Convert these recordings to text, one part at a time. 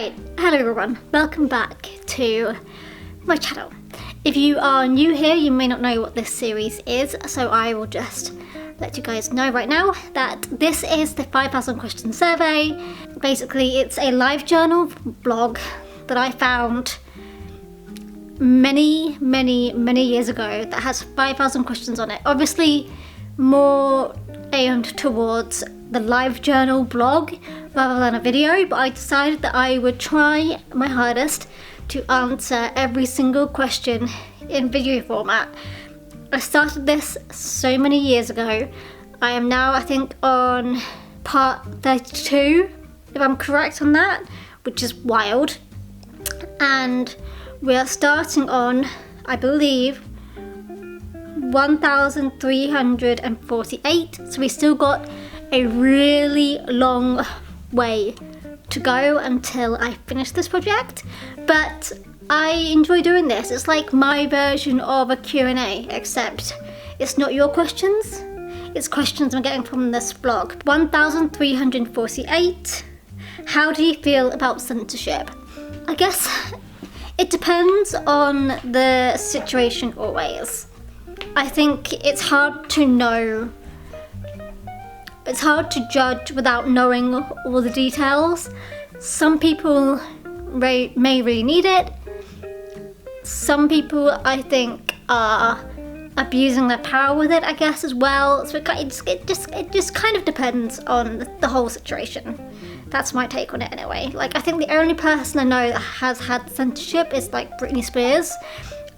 Right, hello everyone, welcome back to my channel. If you are new here, you may not know what this series is, so I will just let you guys know right now that this is the 5,000 question survey. Basically, it's a live journal blog that I found many years ago that has 5,000 questions on it. Obviously, more aimed towards the live journal blog rather than a video, but I decided that I would try my hardest to answer every single question in video format. I started this so many years ago. I am now, I think, on part 32, if I'm correct on that, which is wild. And we are starting on, I believe, 1,348. So we still got a really long way to go until I finish this project, but I enjoy doing this. It's like my version of a Q&A, except it's not your questions, it's questions I'm getting from this blog. 1,348. How do you feel about censorship? I guess it depends on the situation always. I think it's hard to know. It's hard to judge without knowing all the details. Some people may really need it. Some people, I think, are abusing their power with it, I guess, as well. So it just kind of depends on the whole situation. That's my take on it anyway. Like, I think the only person I know that has had censorship is like Britney Spears,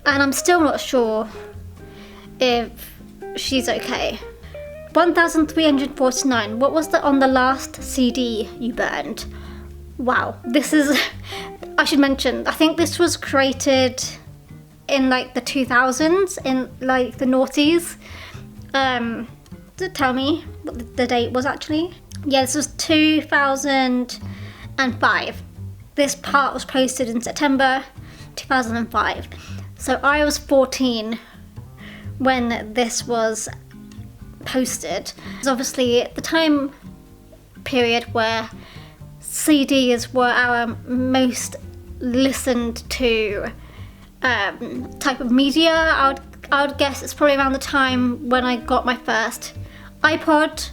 and I'm still not sure if she's okay. 1,349. What was on the last CD you burned? Wow, this is, I should mention, I think this was created in like the 2000s, in like the noughties. Tell me what the date was actually. Yeah, this was 2005. This part was posted in September 2005. So I was 14 when this was posted. It's obviously the time period where CDs were our most listened to type of media. I would guess it's probably around the time when I got my first iPod.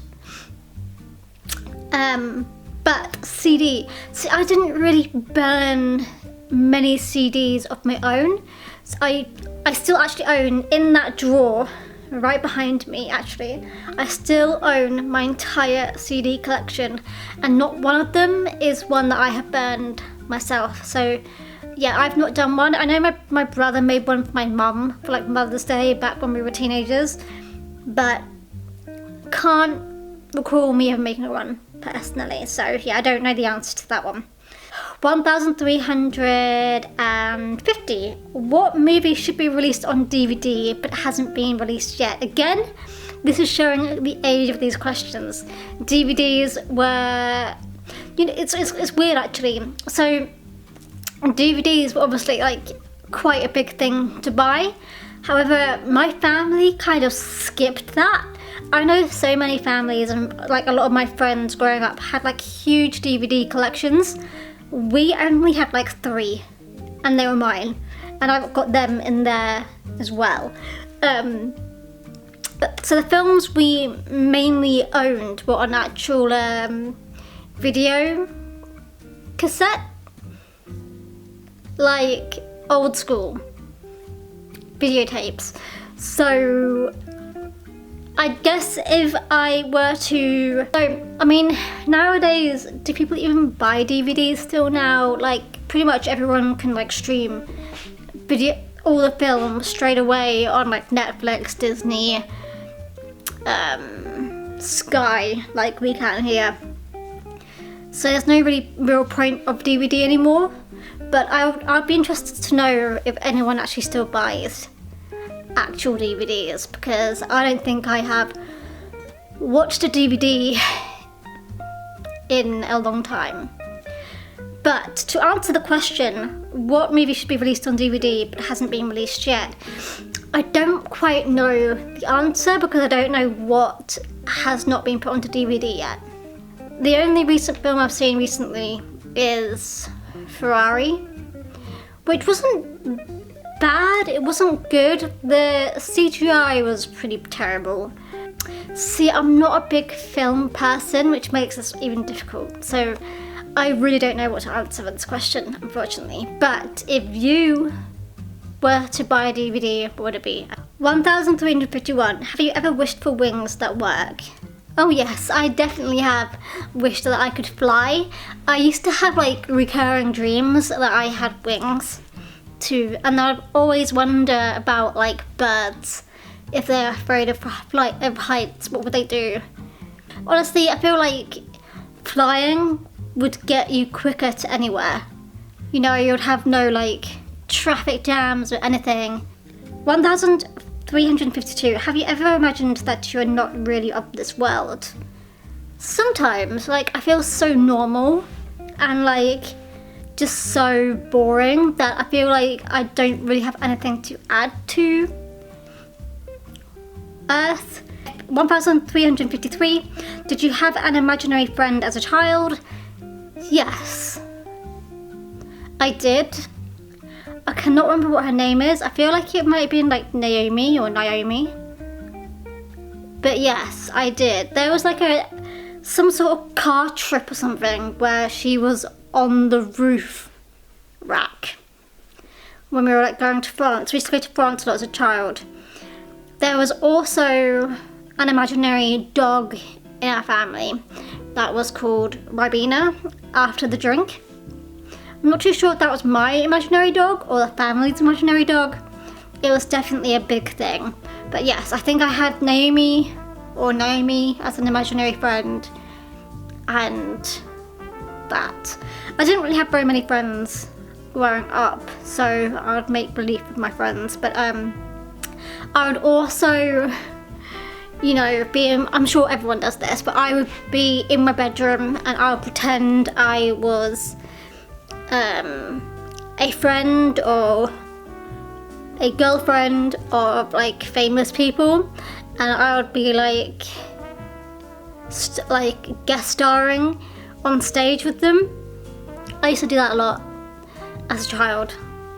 But CD, see, I didn't really burn many CDs of my own. So I still actually own, in that drawer right behind me, actually, I still own my entire CD collection, and not one of them is one that I have burned myself. So yeah, I've not done one. I know my brother made one for my mum for like Mother's Day back when we were teenagers, but can't recall me ever making one personally. So yeah, I don't know the answer to that one. 1,350. What movie should be released on DVD but hasn't been released yet? Again, this is showing the age of these questions. DVDs were, you know, it's weird actually. So DVDs were obviously like quite a big thing to buy. However, my family kind of skipped that. I know so many families, and like a lot of my friends growing up had like huge DVD collections. We only had like 3, and they were mine, and I've got them in there as well. So the films we mainly owned were on actual video cassette, like old school videotapes. So I guess if I were to, I mean, nowadays, do people even buy DVDs still now? Like, pretty much everyone can like stream all the films straight away on like Netflix, Disney, Sky, like we can here. So there's no really real point of DVD anymore. But I'd be interested to know if anyone actually still buys actual DVDs, because I don't think I have watched a DVD in a long time. But to answer the question, what movie should be released on DVD but hasn't been released yet, I don't quite know the answer because I don't know what has not been put onto DVD yet. The only recent film I've seen recently is Ferrari, which wasn't bad, it wasn't good. The CGI was pretty terrible. See, I'm not a big film person, which makes this even difficult. So I really don't know what to answer for this question, unfortunately. But if you were to buy a DVD, what would it be? 1351. Have you ever wished for wings that work? Oh yes, I definitely have wished that I could fly. I used to have like recurring dreams that I had wings too, and I'd always wonder about like birds. If they're afraid of heights, what would they do? Honestly, I feel like flying would get you quicker to anywhere. You know, you'd have no like traffic jams or anything. 1352. Have you ever imagined that you are not really of this world? Sometimes, like, I feel so normal and like just so boring that I feel like I don't really have anything to add to Earth. 1353. Did you have an imaginary friend as a child? Yes, I did. I cannot remember what her name is. I feel like it might have been like Naomi or Naomi. But yes, I did. There was like some sort of car trip or something where she was on the roof rack when we were like going to France. We used to go to France a lot as a child. There was also an imaginary dog in our family that was called Ribena, after the drink. I'm not too sure if that was my imaginary dog or the family's imaginary dog. It was definitely a big thing. But yes, I think I had Naomi as an imaginary friend, and that. I didn't really have very many friends growing up, so I would make believe with my friends. But I would also, you know, I'm sure everyone does this, but I would be in my bedroom and I would pretend I was a friend or a girlfriend of like famous people, and I would be like guest starring on stage with them. I used to do that a lot as a child,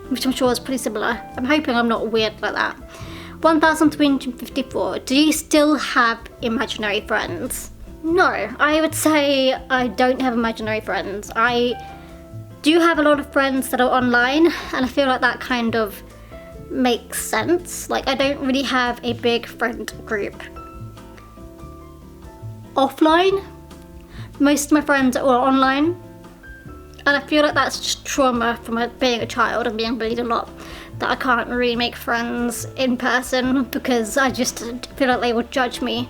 which I'm sure is pretty similar. I'm hoping I'm not weird like that. 1354. Do you still have imaginary friends? No, I would say I don't have imaginary friends. I do have a lot of friends that are online, and I feel like that kind of makes sense. Like, I don't really have a big friend group. Offline, most of my friends are all online, and I feel like that's just trauma from being a child and being bullied a lot, that I can't really make friends in person because I just feel like they would judge me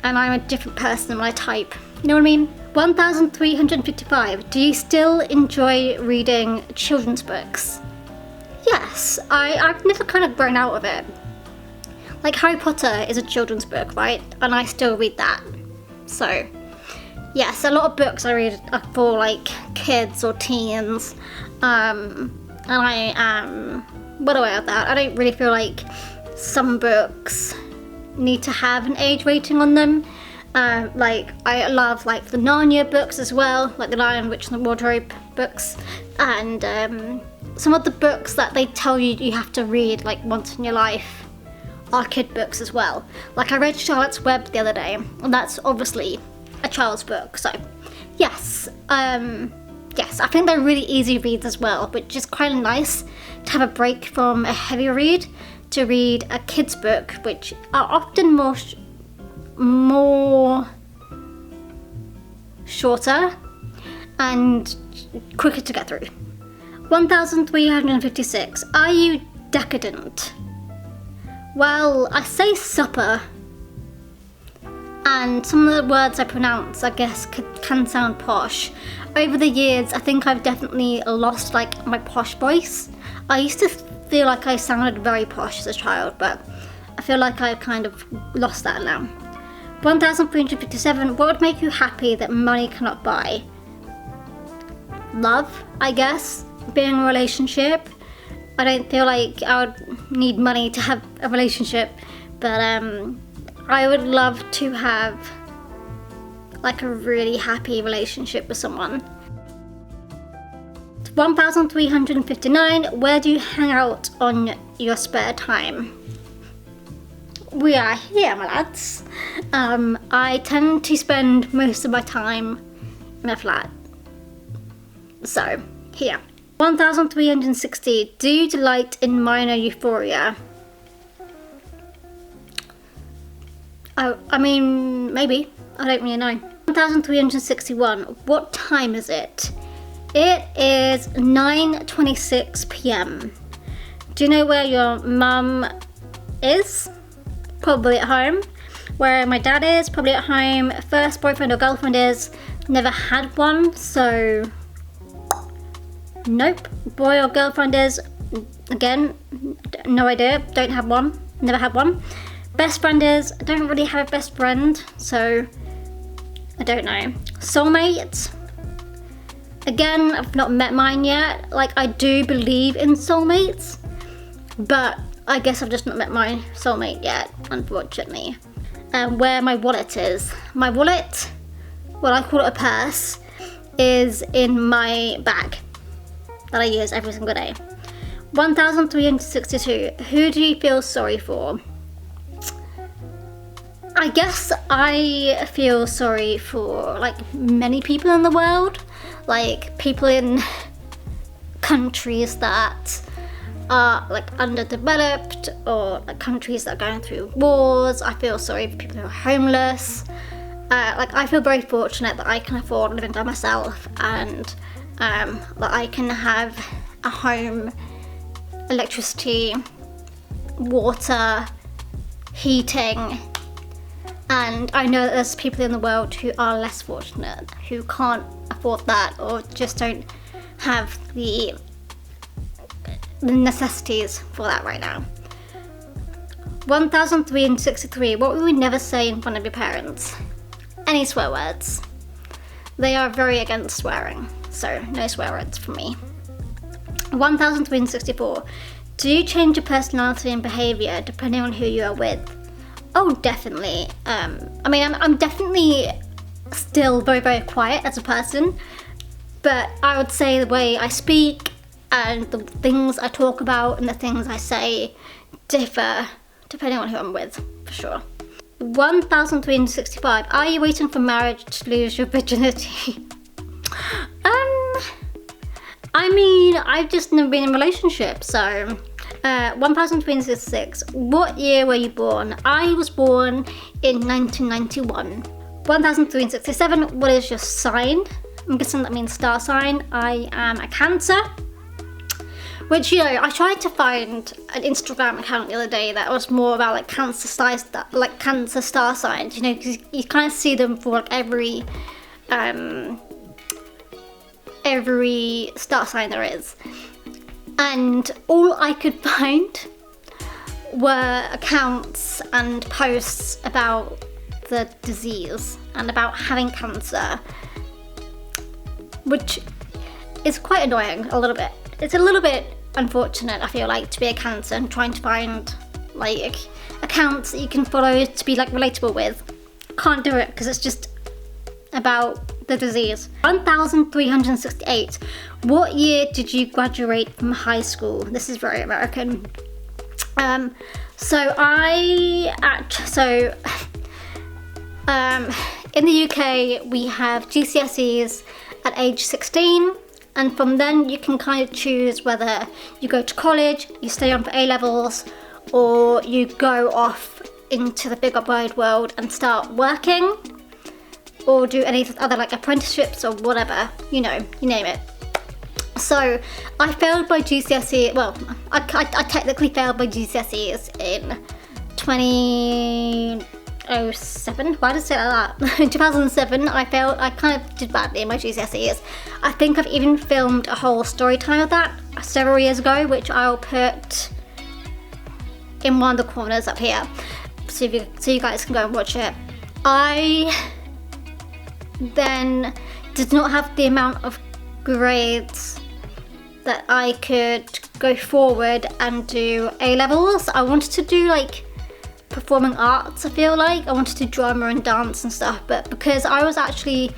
and I'm a different person than when I type. You know what I mean? 1355. Do you still enjoy reading children's books? Yes, I've never kind of grown out of it. Like, Harry Potter is a children's book, right? And I still read that. So, yes, a lot of books I read are for like kids or teens. And I am well aware of that. I don't really feel like some books need to have an age rating on them. Like, I love like the Narnia books as well, like the Lion, Witch and the Wardrobe books, and some of the books that they tell you you have to read like once in your life are kid books as well. Like, I read Charlotte's Web the other day, and that's obviously a child's book. So yes, yes, I think they're really easy reads as well, which is quite nice to have a break from a heavy read to read a kid's book, which are often more shorter and quicker to get through. 1356. Are you decadent? Well, I say supper, and some of the words I pronounce, I guess, can sound posh. Over the years, I think I've definitely lost like my posh voice. I used to feel like I sounded very posh as a child, but I feel like I've kind of lost that now. 1357. What would make you happy that money cannot buy? Love, I guess. Being in a relationship. I don't feel like I would need money to have a relationship, but I would love to have like a really happy relationship with someone. 1359, where do you hang out on your spare time? We are here, my lads. I tend to spend most of my time in a flat. So, here. 1360, do you delight in minor euphoria? Oh, I mean, maybe. I don't really know. 1361, what time is it? It is 9:26 p.m. Do you know where your mum is? Probably at home. Where my dad is? Probably at home. First boyfriend or girlfriend is? Never had one, so nope. Boy or girlfriend is? Again, no idea. Don't have one. Never had one. Best friend is? I don't really have a best friend, so I don't know. Soulmate? Again, I've not met mine yet. Like, I do believe in soulmates, but I guess I've just not met my soulmate yet, unfortunately. Where my wallet is. My wallet, well, I call it a purse, is in my bag that I use every single day. 1362, who do you feel sorry for? I guess I feel sorry for, like, many people in the world. Like, people in countries that are, like, underdeveloped, or like countries that are going through wars. I feel sorry for people who are homeless. Like, I feel very fortunate that I can afford living by myself, and that I can have a home, electricity, water, heating. And I know that there's people in the world who are less fortunate, who can't afford that, or just don't have the necessities for that right now. 1363, what would we never say in front of your parents? Any swear words. They are very against swearing, so no swear words from me. 1364, do you change your personality and behaviour depending on who you are with? Oh, definitely. I mean, I'm definitely still very, very quiet as a person, but I would say the way I speak and the things I talk about and the things I say differ depending on who I'm with, for sure. 1365, are you waiting for marriage to lose your virginity? I mean, I've just never been in a relationship, so 1366, what year were you born? I was born in 1991. 1367, what is your sign? I'm guessing that means star sign. I am a Cancer. Which, you know, I tried to find an Instagram account the other day that was more about like Cancer star signs, you know, because you kind of see them for like every star sign there is. And all I could find were accounts and posts about the disease and about having cancer, which is quite annoying a little bit. It's a little bit unfortunate, I feel like, to be a Cancer and trying to find like accounts that you can follow to be like relatable with. Can't do it because it's just about the disease. 1368, what year did you graduate from high school? This is very American. In the UK we have GCSEs at age 16, and from then you can kind of choose whether you go to college, you stay on for A-levels, or you go off into the bigger wide world and start working, or do any other like apprenticeships or whatever, you know, you name it. So I failed by GCSE, well, I technically failed by GCSEs in 2007, why did I say that? In 2007 I failed, I kind of did badly in my GCSEs. I think I've even filmed a whole story time of that several years ago, which I'll put in one of the corners up here, so you guys can go and watch it. I then did not have the amount of grades that I could go forward and do A-levels. I wanted to do like performing arts, I feel like. I wanted to do drama and dance and stuff, but because I was actually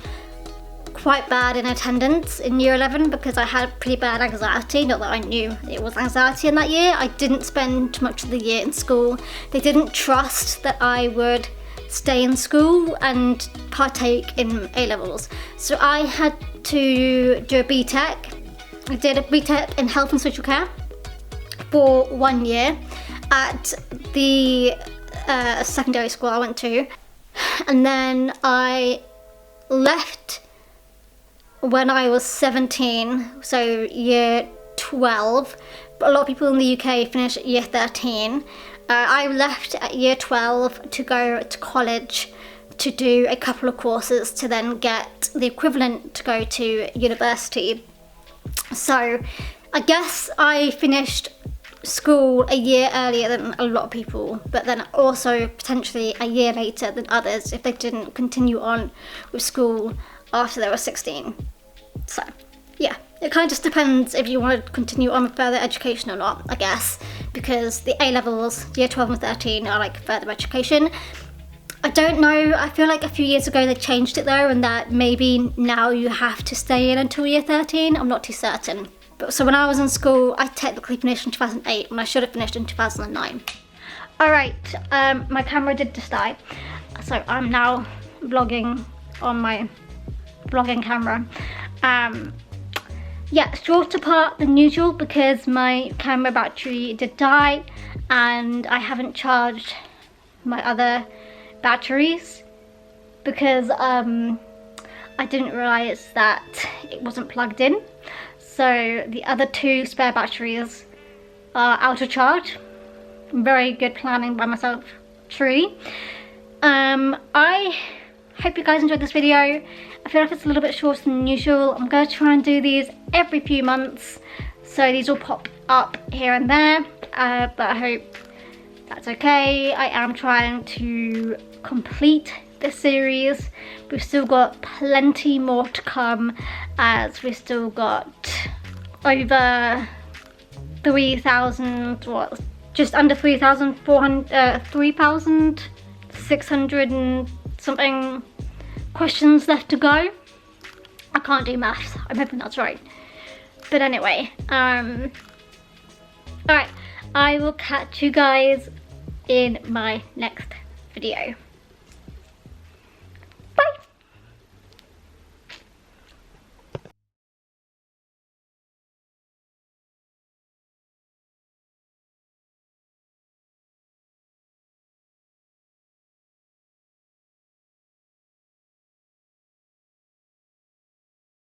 quite bad in attendance in year 11 because I had pretty bad anxiety. Not that I knew it was anxiety in that year. I didn't spend much of the year in school. They didn't trust that I would stay in school and partake in A-levels. So I had to do a BTEC. I did a BTEC in health and social care for 1 year at the secondary school I went to. And then I left when I was 17, so year 12. A lot of people in the UK finish at year 13. I left at year 12 to go to college to do a couple of courses to then get the equivalent to go to university. So I guess I finished school a year earlier than a lot of people, but then also potentially a year later than others if they didn't continue on with school after they were 16. So yeah, it kind of just depends if you want to continue on with further education or not, I guess, because the A-levels, year 12 and 13, are like further education. I don't know, I feel like a few years ago they changed it though, and that maybe now you have to stay in until year 13. I'm not too certain. But so when I was in school, I technically finished in 2008 when I should have finished in 2009. Alright, my camera did just die, so I'm now vlogging on my vlogging camera. Yeah, shorter part than usual because my camera battery did die and I haven't charged my other batteries because I didn't realise that it wasn't plugged in. So the other 2 spare batteries are out of charge. Very good planning by myself, truly. I hope you guys enjoyed this video. I feel like it's a little bit shorter than usual. I'm going to try and do these every few months, so these will pop up here and there, but I hope that's okay. I am trying to complete this series. We've still got plenty more to come, as we've still got over 3,000, what, just under 3,600 and something questions left to go. I can't do maths, I'm hoping that's right. But anyway, alright, I will catch you guys in my next video.